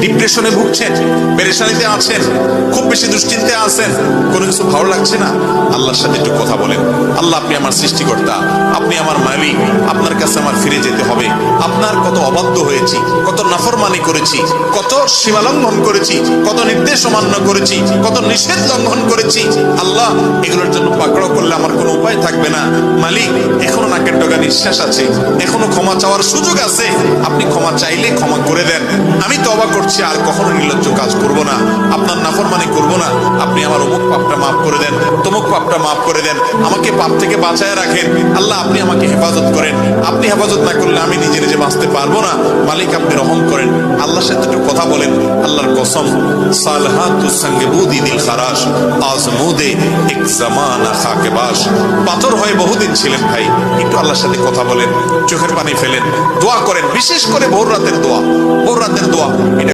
ডিপ্রেশনে ভুগছেন, পেরেশানিতে আছেন, খুব বেশি দুশ্চিন্তায় আছেন, কোনো কিছু ভালো লাগছে না, আল্লাহর সাথে একটু কথা বলেন। আল্লাহ, আপনি আমার সৃষ্টিকর্তা, আপনি আমার মালিক, আপনার কাছে আমার ফিরে যেতে হবে। আপনার কত অবাধ্য হয়েছি, কত নাফরমানি করেছি, কত সীমা লঙ্ঘন করেছি, কত নির্দেশ অমান্য করেছি, কত নিষেধ লঙ্ঘন করেছি। আল্লাহ, এগুলোর জন্য পাকড়াও করলে আমার কোনো উপায় থাকবে না। মালিক, এখনো নাকের ডগা নিঃশ্বাস আছে, এখনো ক্ষমা চাওয়ার সুযোগ আছে। আপনি ক্ষমা চাইলে ক্ষমা করে দেন। আমি তওবা করছি, আর কখনো নির্লজ্জ কাজ করব না, আপনার নাফরমানি করব না। আপনি আমার অমুক পাপটা মাফ করে দেন, তমুক পাপটা মাফ করে দেন, আমাকে পাপ থেকে বাঁচায় রাখেন। আল্লাহ, আপনি আমাকে হেফাজত করেন। আপনি হেফাজত না করলে আমি নিজে নিজে বাঁচতে পারবো না। মালিক, আপনি রহম করেন। আল্লাহর সাথে একটু কথা বলেন। আল্লাহর কসম, সালহাতুস সঙ্গে বুদি দিল খারাস, আজমুদে এক জামানা খাকে বাস। পাথর হয়ে বহুদিন ছিলেন ভাই, একটু আল্লাহর সাথে কথা বলেন, চোখের পানি ফেলেন, দোয়া করেন, বিশেষ করে ভোর রাতের দোয়া। ভোর রাতের দোয়া এটা